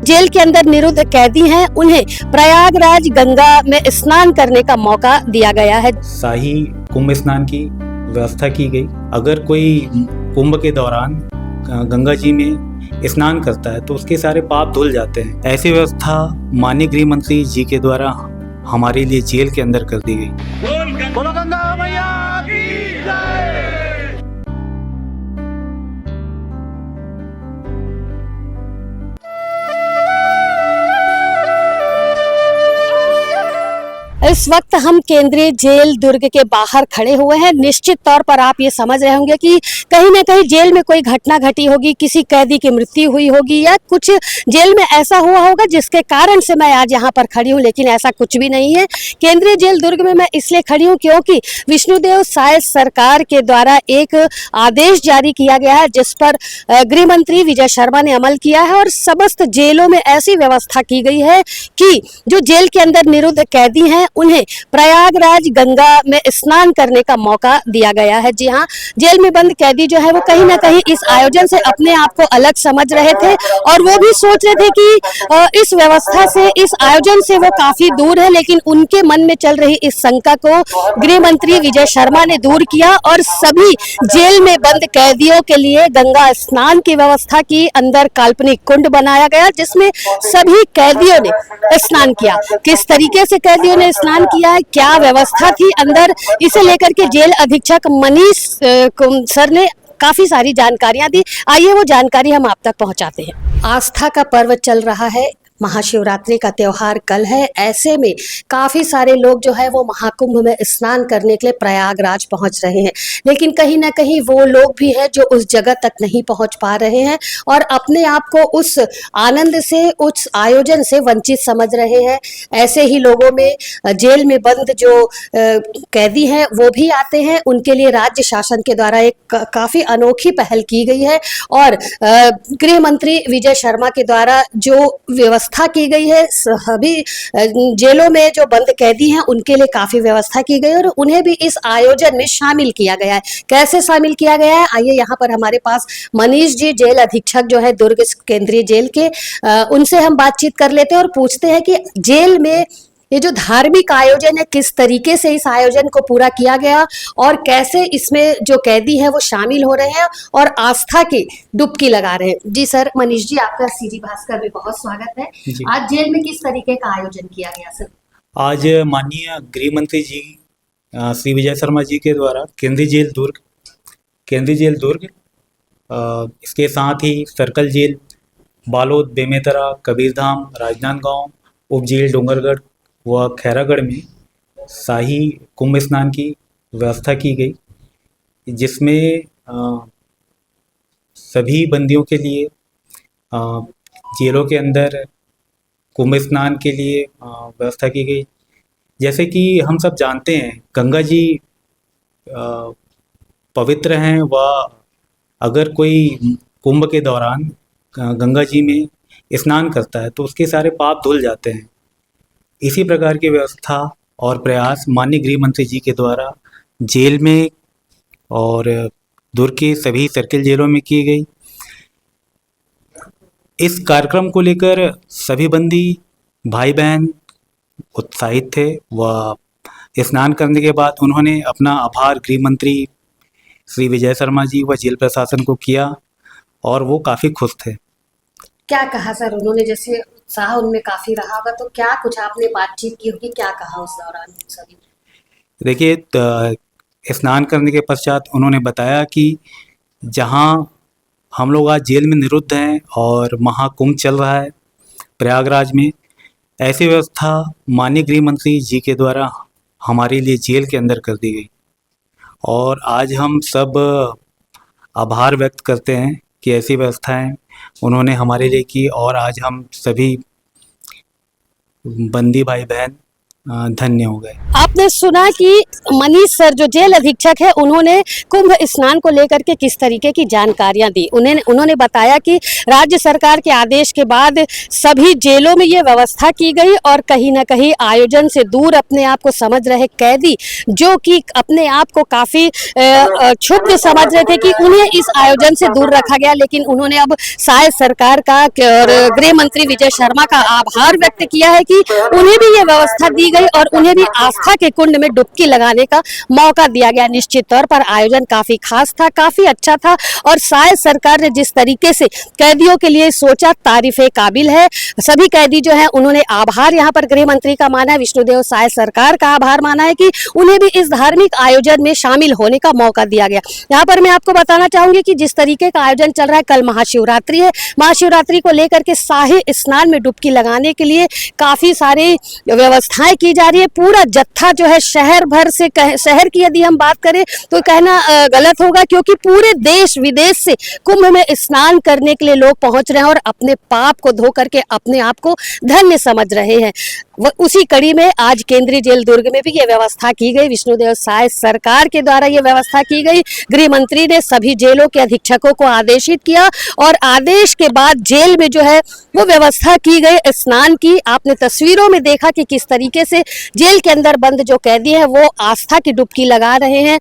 Jail के अंदर निरुद्ध कैदी हैं, उन्हें प्रयागराज गंगा में स्नान करने का मौका दिया गया है। शाही कुंभ स्नान की व्यवस्था की गई। अगर कोई कुंभ के दौरान गंगा जी में स्नान करता है तो उसके सारे पाप धुल जाते हैं। ऐसी व्यवस्था माननीय गृह मंत्री जी के द्वारा हमारे लिए जेल के अंदर कर दी गई। बोलो गंगा मैया की जय। इस वक्त हम केंद्रीय जेल दुर्ग के बाहर खड़े हुए हैं। निश्चित तौर पर आप ये समझ रहे होंगे कि कहीं ना कहीं जेल में कोई घटना घटी होगी, किसी कैदी की मृत्यु हुई होगी या कुछ जेल में ऐसा हुआ होगा जिसके कारण से मैं आज यहाँ पर खड़ी हूँ, लेकिन ऐसा कुछ भी नहीं है। केंद्रीय जेल दुर्ग में मैं इसलिए खड़ी हूँ क्योंकि विष्णुदेव साय सरकार के द्वारा एक आदेश जारी किया गया है जिस पर गृह मंत्री विजय शर्मा ने अमल किया है और समस्त जेलों में ऐसी व्यवस्था की गई है कि जो जेल के अंदर निरुद्ध कैदी हैं उन्हें प्रयागराज गंगा में स्नान करने का मौका दिया गया है। जी हाँ, जेल में बंद कैदी जो है वो कहीं ना कहीं इस आयोजन से अपने आप को अलग समझ रहे थे और वो भी सोच रहे थे कि इस व्यवस्था से, इस आयोजन से वो काफी दूर है, लेकिन उनके मन में चल रही इस शंका को गृह मंत्री विजय शर्मा ने दूर किया और सभी जेल में बंद कैदियों के लिए गंगा स्नान की व्यवस्था की। अंदर काल्पनिक कुंड बनाया गया जिसमें सभी कैदियों ने स्नान किया। किस तरीके से कैदियों ने स्नान किया है, क्या व्यवस्था थी अंदर, इसे लेकर के जेल अधीक्षक मनीष सर ने काफी सारी जानकारियां दी। आइए वो जानकारी हम आप तक पहुंचाते हैं। आस्था का पर्व चल रहा है, महाशिवरात्रि का त्योहार कल है। ऐसे में काफी सारे लोग जो है वो महाकुंभ में स्नान करने के लिए प्रयागराज पहुंच रहे हैं, लेकिन कहीं ना कहीं वो लोग भी हैं जो उस जगह तक नहीं पहुंच पा रहे हैं और अपने आप को उस आनंद से, उस आयोजन से वंचित समझ रहे हैं। ऐसे ही लोगों में जेल में बंद जो कैदी हैं वो भी आते हैं। उनके लिए राज्य शासन के द्वारा एक काफी अनोखी पहल की गई है और गृह मंत्री विजय शर्मा के द्वारा जो व्यवस्था की गई है, सभी जेलों में जो बंद कैदी हैं उनके लिए काफी व्यवस्था की गई है और उन्हें भी इस आयोजन में शामिल किया गया है। कैसे शामिल किया गया है, आइए यहाँ पर हमारे पास मनीष जी, जेल अधीक्षक जो है दुर्ग केंद्रीय जेल के, उनसे हम बातचीत कर लेते हैं और पूछते हैं कि जेल में ये जो धार्मिक आयोजन है किस तरीके से इस आयोजन को पूरा किया गया और कैसे इसमें जो कैदी हैं वो शामिल हो रहे हैं और आस्था की डुबकी लगा रहे हैं। जी सर, मनीष जी आपका सीजी भास्कर में बहुत स्वागत है। आज जेल में किस तरीके का आयोजन किया गया सर? आज माननीय गृह मंत्री जी श्री विजय शर्मा जी के द्वारा केंद्रीय जेल दुर्ग, इसके साथ ही सर्कल जेल बालोद, बेमेतरा, कबीरधाम, राजनांदगांव, उप जेल डोंगरगढ़ व खैरागढ़ में शाही कुंभ स्नान की व्यवस्था की गई, जिसमें सभी बंदियों के लिए जेलों के अंदर कुंभ स्नान के लिए व्यवस्था की गई। जैसे कि हम सब जानते हैं गंगा जी पवित्र हैं व अगर कोई कुंभ के दौरान गंगा जी में स्नान करता है तो उसके सारे पाप धुल जाते हैं। इसी प्रकार की व्यवस्था और प्रयास माननीय गृह मंत्री जी के द्वारा जेल में और दुर्ग के सभी सर्किल जेलों में की गई। इस कार्यक्रम को लेकर सभी बंदी भाई बहन उत्साहित थे व स्नान करने के बाद उन्होंने अपना आभार गृह मंत्री श्री विजय शर्मा जी व जेल प्रशासन को किया और वो काफ़ी खुश थे। क्या कहा सर उन्होंने? जैसे उत्साह उनमें काफी रहा होगा, तो क्या कुछ आपने बातचीत की होगी, क्या कहा उस दौरान सभी? देखिए, स्नान करने के पश्चात उन्होंने बताया कि जहां हम लोग आज जेल में निरुद्ध हैं और महाकुंभ चल रहा है प्रयागराज में, ऐसी व्यवस्था माननीय गृह मंत्री जी के द्वारा हमारे लिए जेल के अंदर कर दी गई और आज हम सब आभार व्यक्त करते हैं कि ऐसी व्यवस्थाएं उन्होंने हमारे लिए की और आज हम सभी बंदी भाई बहन धन्य हो गए। आपने सुना कि मनीष सर जो जेल अधीक्षक है उन्होंने कुंभ स्नान को लेकर के किस तरीके की जानकारियां दी। उन्होंने बताया कि राज्य सरकार के आदेश के बाद सभी जेलों में ये व्यवस्था की गई और कहीं ना कहीं आयोजन से दूर अपने आप को समझ रहे कैदी जो कि अपने आप को काफी क्षुब्ध समझ रहे थे कि उन्हें इस आयोजन से दूर रखा गया, लेकिन उन्होंने अब शायद सरकार का और गृह मंत्री विजय शर्मा का आभार व्यक्त किया है कि उन्हें भी ये व्यवस्था दी गई और उन्हें भी आस्था के कुंड में डुबकी लगाने का मौका दिया गया। निश्चित तौर पर आयोजन काफी खास था, काफी अच्छा था और शायद सरकार ने जिस तरीके से कैदियों के लिए सोचा तारीफे काबिल है। सभी कैदी जो है उन्होंने आभार यहाँ पर गृह मंत्री का माना है, विष्णुदेव साय सरकार का आभार माना है कि उन्हें भी इस धार्मिक आयोजन में शामिल होने का मौका दिया गया। यहाँ पर मैं आपको बताना चाहूंगी कि जिस तरीके का आयोजन चल रहा है, कल महाशिवरात्रि है, महाशिवरात्रि को लेकर के शाही स्नान में डुबकी लगाने के लिए काफी सारी व्यवस्थाएं की जा रही है। पूरा जत्था जो है शहर भर से, शहर की यदि हम बात करें तो कहना गलत होगा क्योंकि पूरे देश विदेश से कुंभ में स्नान करने के लिए लोग पहुंच रहे हैं और अपने पाप को धो करके अपने आप को धन्य समझ रहे हैं। उसी कड़ी में आज केंद्रीय जेल दुर्ग में भी ये व्यवस्था की गई, विष्णुदेव साय सरकार के द्वारा ये व्यवस्था की गई। गृह मंत्री ने सभी जेलों के अधीक्षकों को आदेशित किया और आदेश के बाद जेल में जो है वो व्यवस्था की गई स्नान की। आपने तस्वीरों में देखा कि किस तरीके से जेल के अंदर बंद जो कैदी हैं वो आस्था की डुबकी लगा रहे हैं,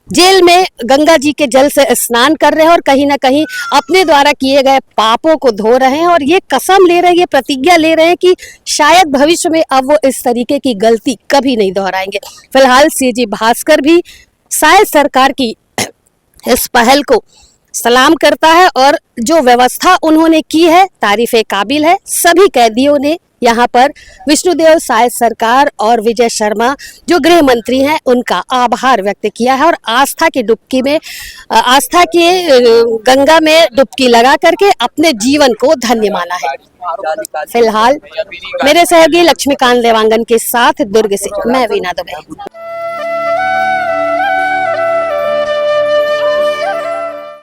जेल में गंगा जी के जल से स्नान कर रहे हैं और कहीं ना कहीं अपने द्वारा किए गए पापों को धो रहे हैं और ये कसम ले रहे हैं, ये प्रतिज्ञा ले रहे हैं कि शायद भविष्य में अब वो इस तरीके की गलती कभी नहीं दोहराएंगे। फिलहाल सीजी भास्कर भी शायद सरकार की इस पहल को सलाम करता है और जो व्यवस्था उन्होंने की है तारीफे काबिल है। सभी कैदियों ने यहाँ पर विष्णुदेव साय सरकार और विजय शर्मा जो गृह मंत्री हैं उनका आभार व्यक्त किया है और आस्था की डुबकी में, आस्था के गंगा में डुबकी लगा करके अपने जीवन को धन्य माना है। फिलहाल मेरे सहयोगी लक्ष्मीकांत देवांगन के साथ दुर्ग से मैं वीना दुबे।